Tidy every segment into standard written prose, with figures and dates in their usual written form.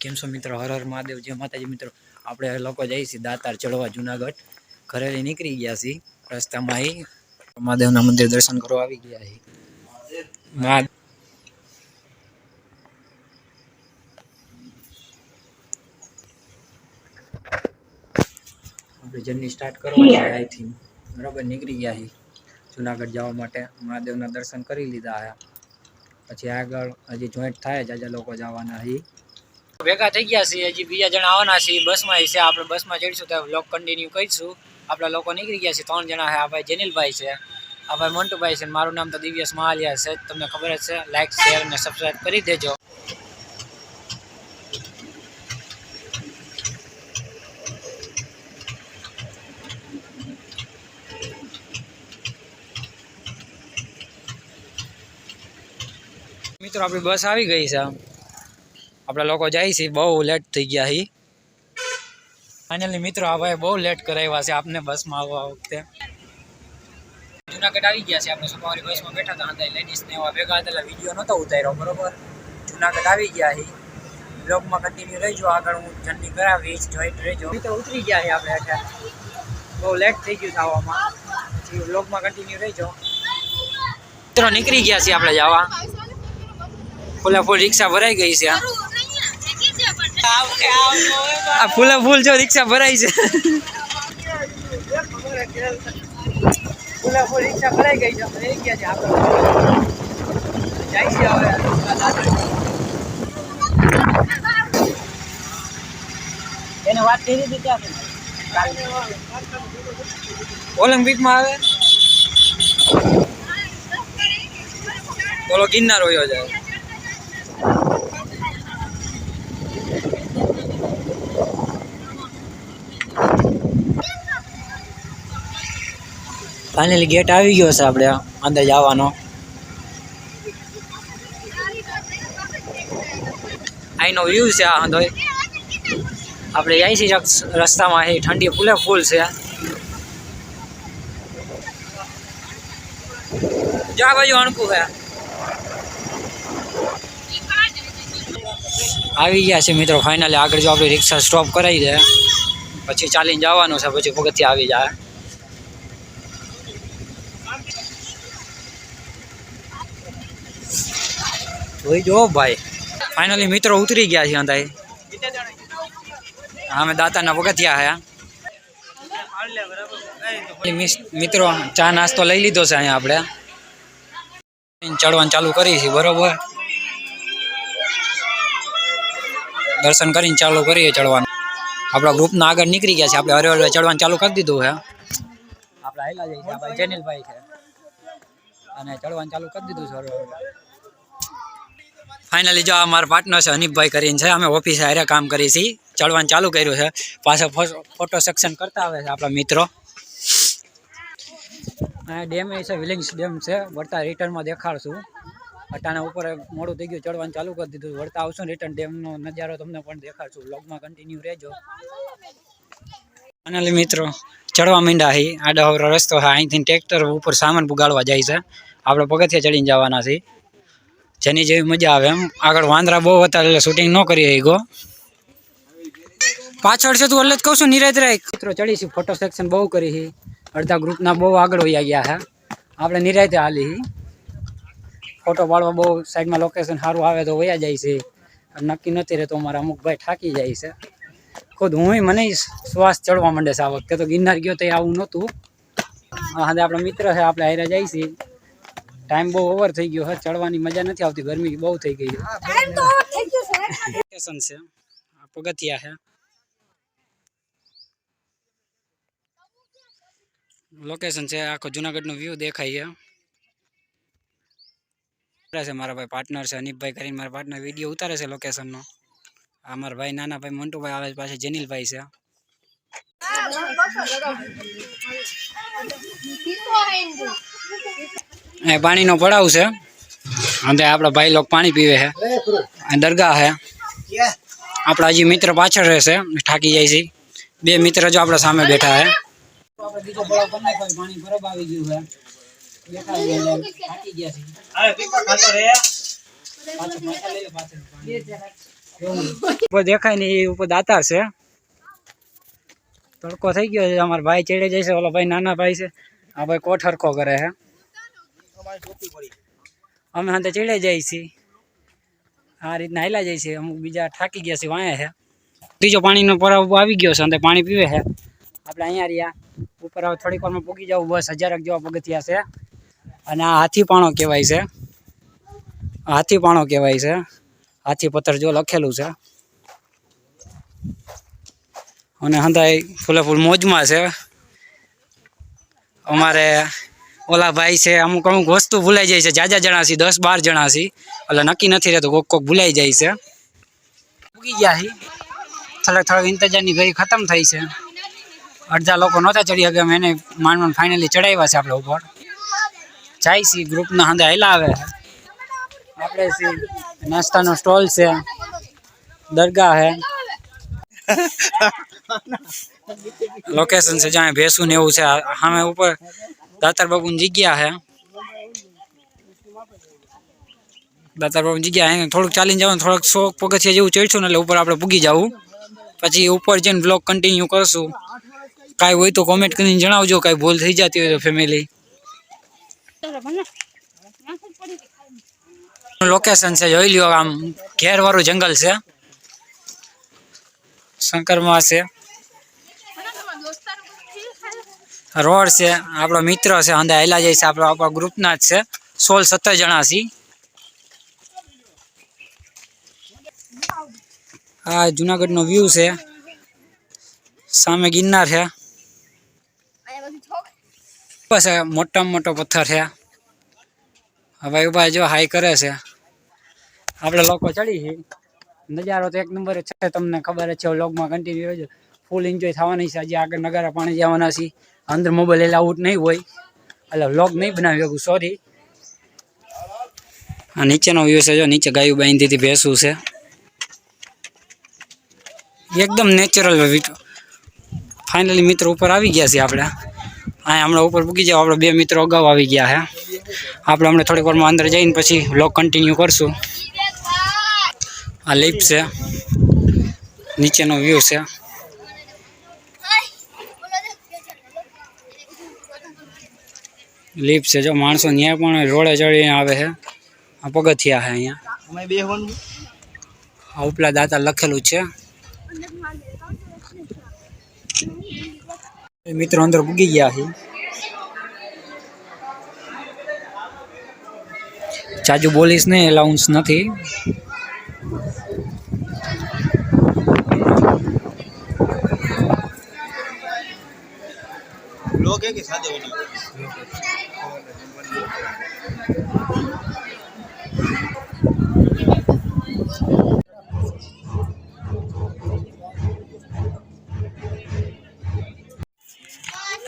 કેમ છો મિત્રો? હર હર મહાદેવ, જય માતાજી મિત્રો। આપણે લોકો જઈએ છીએ દાતાર ચડવા જુનાગઢ। ઘરેથી નીકળી ગયા છીએ, રસ્તામાં અહીં મહાદેવના મંદિર દર્શન કરવા આવી ગયા છીએ। આપણે જર્ની સ્ટાર્ટ કરવાની છે અહીંથી, બરાબર। નીકળી ગયા છીએ જુનાગઢ જવા માટે। મહાદેવના દર્શન કરી લીધા છે, પછી આગળ હજી જોઈન્ટ થાય જાજા લોકો જવાના છીએ। ભેગા થઈ ગયા છીએ, હજી બીજા જણા આવવાના છીએ। બસમાં છે, આપણે બસમાં ચડીશું તો વ્લોગ કન્ટિન્યુ કરીશું। આપણા લોકો નીકળી ગયા છે, 3 જણા છે। આ ભાઈ જેનિલભાઈ છે, આ ભાઈ મંટુભાઈ છે, મારું નામ તો દિવ્યેશ મહાલિયા છે, તમને ખબર જ છે। લાઈક શેર અને સબસ્ક્રાઈબ કરી દેજો। મિત્રો આપણી બસ આવી ગઈ છે, આપણા લોકો જાય છે, બહુ લેટ થઈ ગયા છે ફાઇનલી। મિત્રો આ ભાઈ બહુ લેટ કરાવ્યા છે આપને બસમાં આવવા વખતે। જુનાગઢ આવી ગયા છે આપણે, સવારે બસમાં બેઠા હતા, અંદર લેડીઝ ને એવા ભેગા હતા, વિડીયો નહોતો ઉતાર્યો, બરોબર। જુનાગઢ આવી ગયા છે, બ્લોગમાં કન્ટિન્યુ રહેજો, આગળ હું જર્ની કરાવીશ, જોઈન્ટ રહેજો। મિત્રો ઉતરી ગયા છે આપણે એટલે બહુ લેટ થઈ ગયું થવામાં, પછી બ્લોગમાં કન્ટિન્યુ રહેજો। મિત્રો નીકળી ગયા છીએ આપણે જવા, ફૂલે ફૂલ રિક્ષા ભરાઈ ગઈ છે। આ ફૂલે ફૂલ જો રિક્ષા ભરાઈ છે, ફૂલે ફૂલ રિક્ષા ભરાઈ ગઈ છે, રહી ગયા છે આપણે જાય છે હવે। એને વાત કરી હતી ત્યાં ઓલિમ્પિકમાં આવે, બોલો ગિરનાર હોયો જાય। ફાઇનલી ગેટ આવી ગયો છે આપણે અંદર જવાનો। અહીંનો વ્યૂ છે આ અંદર, આપણે જાય છીએ રસ્તામાં, એ ઠંડી ફૂલે ફૂલ છે। જા બાજુ અણકું છે, આવી ગયા છે મિત્રો ફાઇનલી। આગળ જો આપણી રિક્ષા સ્ટોપ કરાવી દે પછી ચાલીને જવાનું છે, પછી પગથિયા આવી જાય। જોઈ જો ભાઈ, ફાઇનલી મિત્રો ઉતરી ગયા છે અંદર। અમે દાતાના પગથિયા છે મિત્રો। ચા નાસ્તો લઈ લીધો છે અહીંયા આપણે, ચડવાનું ચાલુ કરી છે, બરોબર। દર્શન કરીને ચાલુ કરીએ ચડવાનું। આપણા ગ્રુપના આગળ નીકળી ગયા છે, આપણે હરે હરે ચડવાનું ચાલુ કરી દીધું છે। આપણે હાઈલા જઈએ છીએ, આપણે જેનિલભાઈ છે અને ચડવાનું ચાલુ કરી દીધું છે હરે હરે। ફાઇનલી જો અમારા પાર્ટનર છે અનિપભાઈ કરીને છે, અમે ઓફિસે હારે કામ કરીએ છીએ, ચડવાનું ચાલુ કર્યું છે। પાછળ ફોટો સેક્શન કરતા આવે છે આપણા મિત્રો। આ ડેમ એ છે, વિલિંગ્સ ડેમ છે, વળતા રિટર્નમાં દેખાડશું। અટાણા ઉપર મોડું થઈ ગયું, ચડવાનું ચાલુ કરી દીધું, વળતા આવશું રિટર્ન ડેમનો નજારો તમને પણ દેખાડશું, વ્લોગમાં કન્ટિન્યુ રહેજો। ફાઇનલી મિત્રો ચડવા માંડ્યા છે, આડો અવરો રસ્તો છે, અહીંથી ટ્રેક્ટર ઉપર સામાન પુગાડવા જાય છે, આપણે પગથિયા ચડીને જવાના છે, જેની જેવી મજા આવે એમ। આગળ વાંદરા બહુ હતા એટલે શૂટિંગ ન કરી ગયો, પાછળ છે તું એટલે જ કહું છું નિરાત રાખ। મિત્રો ચડીશું, ફોટો સેક્શન બહુ કરી છે, અડધા ગ્રુપના બહુ આગળ વયા ગયા છે, આપણે નિરાતે હાલી। ફોટો પાડવા બહુ સાઈડમાં લોકેશન સારું આવે તો વયા જાય છે, નક્કી નથી રહેતો, અમારા અમુક ભાઈ થાકી જાય છે ખુદ। મને શ્વાસ ચડવા માંડે છે આ વખતે, તો ગિરનાર ગયો તો આવું નહોતું। હા, આપણા મિત્ર છે, આપણે હારે જાય છે, ટાઈમ બહુ ઓવર થઈ ગયો છે, ચડવાની મજા નથી આવતી, ગરમી બહુ થઈ ગઈ છે। પગથિયા છે, લોકેશન છે, આખો જુનાગઢનો વ્યૂ દેખાય છે। મારા ભાઈ પાર્ટનર છે અનિપભાઈ કરીને, મારા પાર્ટનર વિડીયો ઉતારે છે લોકેશનનો। આ મારા ભાઈ નાના ભાઈ મંટુભાઈ આવે પાસે જેનિલભાઈ છે। પાણીનો પડાવ છે, અને આપણા ભાઈ લોકો પાણી પીવે છે, દરગાહ છે। આપણા હજી મિત્ર પાછળ રહેશે, થાકી જાય છે, 2 મિત્ર જો આપણા સામે બેઠા છે। આપણે બીજો પડાવ કરી નાખ્યો, પાણી બરફ આવી ગયું છે, બેઠા થાકી ગયા છે। ઉપર દેખાય ને એ ઉપર દાતાર છે. તડકો થઈ ગયો છે. અમારા ભાઈ ચડે જાય છે. ઓલો ભાઈ નાના ભાઈ છે. આ ભાઈ કોઠ હરખો કરે છે. અમે હાથે ચડે જાય છીએ. આ રીતના હાલ્યા જાય છે. અમુક બીજા થાકી ગયા છે. વાયા છે. ત્રીજો પાણીનો પરાવ આવી ગયો છે. અંદર પાણી પીવે છે. આપણે અહીંયા રહ્યા ઉપર હવે થોડીક વારમાં પૂગી જવું. બસ 1000 જેવા પગથિયા છે. અને આ હાથીપાણો કહેવાય છે. હાથીપાણો કહેવાય છે. હાથી પથ્થર જો લખેલું છે. અને હંધાઈ ફૂલે ફૂલ મોજમાં છે. અમારે ઓલા ભાઈ છે. અમુક વસ્તુ ભૂલાઈ જાય છે. જાજા જણા છે. 10-12 જણા છે. એટલે નક્કી નથી રહેતું. કોક ભૂલાઈ જાય છે. પૂગી ગયા છે. થોડોક ઇંતજારની ઘડી ખતમ થઈ છે. અડધા લોકો નહોતા ચડી શકે. અમે એને માંડ ફાઇનલી ચડાવ્યા છે આપણે ઉપર. જાય છે ગ્રુપના હાંધે હાલ્યા આવે છે. આપણે છે નાસ્તાનો સ્ટોલ છે. દરગાહ છે. લોકેશન છે જ્યાં ભેંસું ને એવું છે. સામે ઉપર દાતાર બાપુની જગ્યા છે. દાતાર બાપુની જગ્યા થોડુંક ચાલીને જવાનું. થોડુંક 100 પગથિયા જેવું ચડશું ને એટલે ઉપર આપણે પૂગી જવું. પછી ઉપર જઈને બ્લોગ કન્ટિન્યુ કરશું. કાંઈ હોય તો કોમેન્ટ કરીને જણાવજો. કાંઈ ભૂલ થઈ જતી હોય તો ફેમિલી. લોકેશન છે જોઈ લ્યો. આમ ઘેરવાળું જંગલ છે. શંકરમાં છે. રોડ છે. આપણો મિત્ર છે. અંદર હાલ્યા જાય છે. આપણા ગ્રુપના જ છે. 16-17 જણા છે. આ જુનાગઢનો વ્યૂ છે. સામે ગિરનાર છે. બસ મોટામાં મોટો પથ્થર છે. હવે ભાઈ જો હાઈ કરે છે. આપણે લોકો ચડી છે. નજારો તો એક નંબર છે. તમને ખબર છે. વ્લોગમાં કન્ટિન્યુ રહેજો. ફૂલ એન્જોય થવાની છે. હજી આગળ નગારા પાણી જવાના છે. અંદર મોબાઈલ એલાઉડ નહીં હોય એટલે વ્લોગ નહીં બનાવી શકું. સોરી. આ નીચેનો વ્યૂ છે. જો નીચે ગાયું બાંધી હતી. ભેંસું છે. એકદમ નેચરલ. ફાઇનલી મિત્રો ઉપર આવી ગયા છીએ આપણે. અહીંયા હમણાં ઉપર પૂગી જાવ. આપણે 2 મિત્રો અગાઉ આવી ગયા છે. આપણે હમણાં થોડીક વારમાં અંદર જઈને પછી વ્લોગ કન્ટિન્યુ કરશું. આ લિફ્ટ છે. નીચેનો વ્યૂ છે. લિફ્ટ છે. જો માણસો ન્યાય પણ રોડે ચડીને આવે છે. આ પગથિયા છે અહીંયા. આ ઉપલા દાતા લખેલું છે. મિત્રો અંદર પૂગી ગયા છે. ચાજુ બોલીશ ને એલાઉન્સ નથી. लोग है कि सादे वीडियो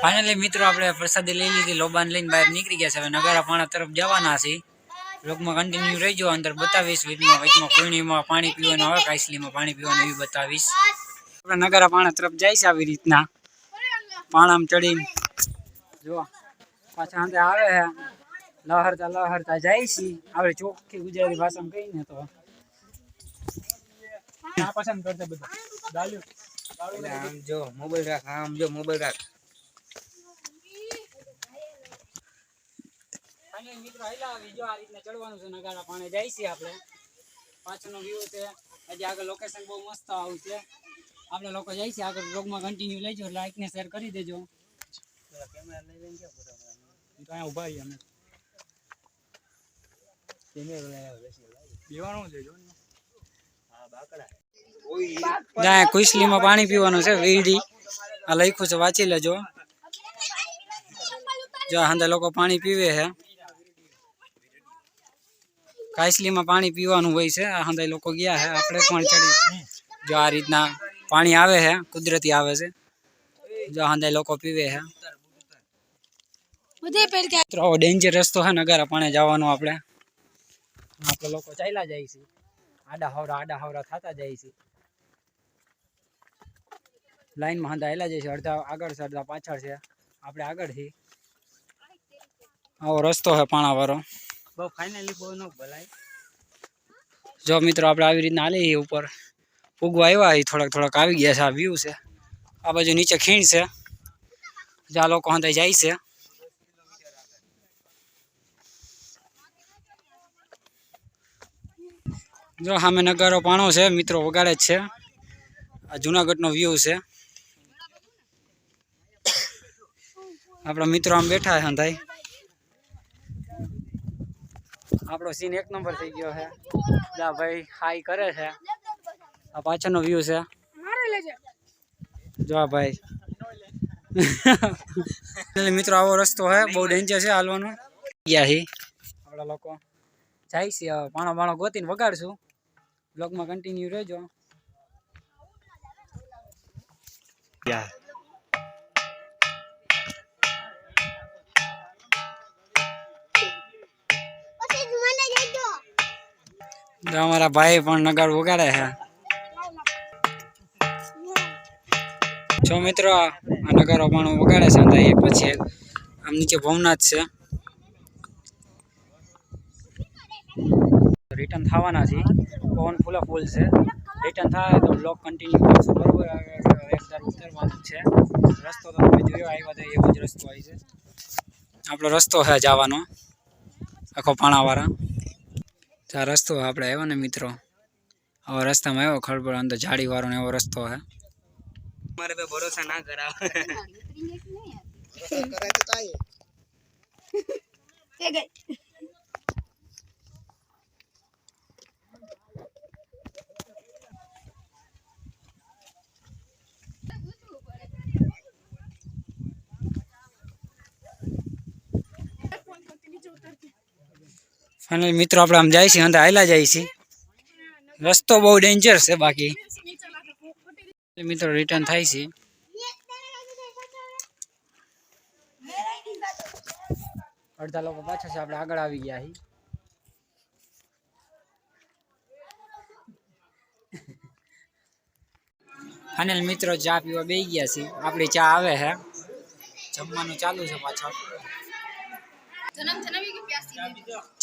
ફાઇનલી મિત્રો આપણે પ્રસાદી લઈ લીધી. લોબાન લઈને બહાર નીકળી ગયા છે. હવે નગારા પાણા તરફ જવાના છે. બ્લોગમાં કન્ટિન્યુ રહીજો. અંદર બતાવીશ. વચમાં પૂર્ણિમાં પાણી પીવાનું આવે. કાઈસલીમાં પાણી પીવાનું એવી બતાવીશ. આપણે નગારા પાણા તરફ જાય છે. આવી રીતના પાણામાં ચડીને જો પાછા અંદર આવે છે. લહરતા જાય છે. આપણે ચોખ્ખી ગુજરાતી ભાષામાં કહીને તો પસંદ કરતા બધા आम जो मोबाइल रख आम जो मोबाइल रख મિત્રો આયલા જો આ રીતના ચડવાનું છે. નગારા પાણી જાય છે. આપણે પાછળનો વ્યૂ છે. હજી આગળ લોકેશન બહુ મસ્ત આવું છે. આપણે લોકો જાય છે આગળ. બ્લોગમાં કન્ટિન્યુ લેજો. લાઈક ને શેર કરી દેજો. કેમેરા લઈ લઈને ક્યાં ફોટો તો અહીંયા ઉભા રહીએ અમે. કેમેરા લઈ આવે પીવાનું છે. જો હા બાકડા કુઈસલીમાં પાણી પીવાનું છે. વીડી આ લખ્યું છે. વાંચી લેજો. જો હાંદા લોકો પાણી પીવે છે. કાઈસલીમાં પાણી પીવાનું હોય છે. આ હાંદા લોકો ગયા છે. આપણે પણ ચડી જો આ રીતના પાણી આવે છે. કુદરતી આવે છે. જો હાંદા લોકો પીવે છે. ડેન્જર રસ્તો છે નગારા પાણી જવાનો. આપણે લોકો ચાલ્યા જાય છે. આડા હવરા થતા જાય છે. લાઈનમાં હાંદા હેલા જાય છે. અડધા આગળ છે. અડધા પાછળ છે. આપણે આગળ છીએ. આવો રસ્તો છે પાણા વાળો. બહુ ફાઇનલી બહુ ન ભલાય. જો મિત્રો આપણે આવી રીતના હાલી ઉપર ઉગવા આવ્યા થોડાક આવી ગયા છે. આ વ્યૂ છે. આ બાજુ નીચે ખીણ છે જ્યાં લોકો હંધાઈ જાય છે. જો સામે નગારો પાણો છે મિત્રો વગાડે જ છે. આ જુનાગઢનો વ્યૂ છે. આપણા મિત્રો આમ બેઠા છે હંધાઈ. આપણો સીન એક નંબર થઈ ગયો છે. જા ભાઈ હાઈ કરે છે. આ પાછળનો વ્યૂ છે. જો ભાઈ મિત્રો આવો રસ્તો છે બહુ ડેન્જર છે હાલવાનો. ગયા હી આપણા લોકો જાય છે. પાણો બાણો ગોતીને વગાડશું. બ્લોગમાં કન્ટિન્યુ રહેજો. અમારા ભાઈ પણ નગાડ વગાડે છે. જો મિત્રો આ નગારો પણ વગાડે છે. એક પછી આમ નીચે ભવનાથ છે. રિટર્ન થવાના છે. પવન ફૂલ છે. રિટર્ન થાય તો બ્લોગ કન્ટિન્યુ કરશું બરોબર. ઉતરવાનું છે. રસ્તો તો તમે જોયો આવ્યા તો એવો જ રસ્તો આવી છે. આપણો રસ્તો છે જવાનો આખો પાણાવાળા. આ રસ્તો આપણે આવ્યો ને મિત્રો. આવા રસ્તામાં આવ્યો ખડબડ અંદર જાડી વાળો ને એવો રસ્તો છે. મારે पे भरोसा ना करा ફાઇનલી મિત્રો આપણે આમ જાય છે અંદર હાયલા જાય છે. રસ્તો બહુ ડેન્જર છે. બાકી મિત્રો રિટર્ન થાય છે. અડધા લોકો પાછા છે. આપણે આગળ આવી ગયા છીએ. ફાઇનલ મિત્રો ચા પીવા બેસી ગયા છે. આપણી ચા આવે છે. જમવાનું ચાલુ છે પાછળ.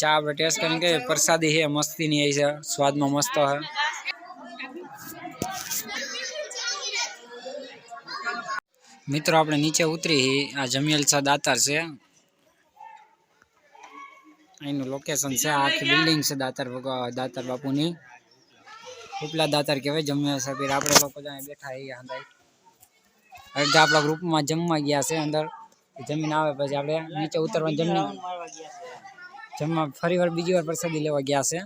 ચા આપણે ટેસ્ટ કરીને કે પ્રસાદી છે મસ્તીની આવી છે. સ્વાદમાં મસ્ત છે. મિત્રો આપણે નીચે ઉતરી. આ જમિયલસા દાતાર છે. અહીંનું લોકેશન છે. આખી બિલ્ડિંગ છે દાતાર બાપુની. ઉપલા દાતાર કહેવાય જમિયલસા પીર. આપણે લોકો ત્યાં બેઠા અહીંયા અડધા આપણા ગ્રુપમાં જમવા ગયા છે. અંદર જમીન આવે પછી આપણે નીચે ઉતરવાનું જમવા ફરી વાર બીજી વાર પ્રસાદી લેવા ગયા છે.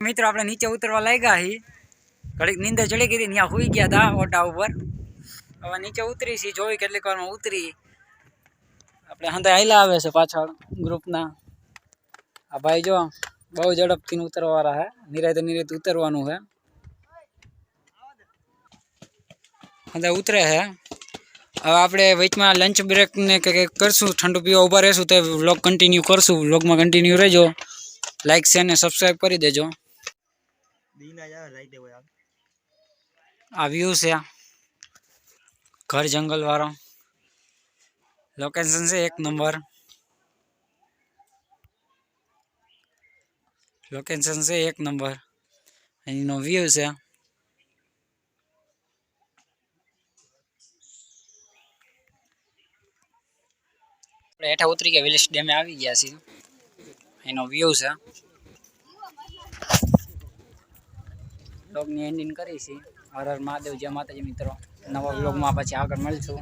મિત્રો આપણે નીચે ઉતરવા લાગ્યા છીએ. ઘડીક નીંદર ચડી ગઈ હતી. ત્યાં સુઈ ગયા હતા ઓટા ઉપર. હવે નીચે ઉતરી છીએ. જોઈ કેટલીક વારમાં ઉતરી. આપણે હંધા હાઈલા આવે છે પાછળ ગ્રુપના. આ ભાઈ જો બહુ ઝડપથી ઉતરવાવાળા છે. નિરાતે ઉતરવાનું છે. હંધા ઉતરે છે. હવે આપણે વચમાં લંચ બ્રેક ને કંઈક કરશું. ઠંડુ પીવા ઊભા રહેશું તો વ્લોગ કન્ટિન્યુ કરશું. વ્લોગમાં કન્ટિન્યુ રહેજો. લાઈક શેર ને સબસ્ક્રાઈબ કરી દેજો. આ વ્યૂ છે ઘર જંગલ વાળો. લોકેશન છે એક નંબર. લોકેશન છે એક નંબર. અહીંનો વ્યૂ છે. આપણે હેઠા ઉતરી ગયા. વિલેજ ડેમે આવી ગયા છીએ. એનો વ્યૂ છે. બ્લોગની એન્ડિંગ કરી છે. હર હર મહાદેવ. જય માતાજી મિત્રો. નવા બ્લોગમાં પછી આગળ મળીશું.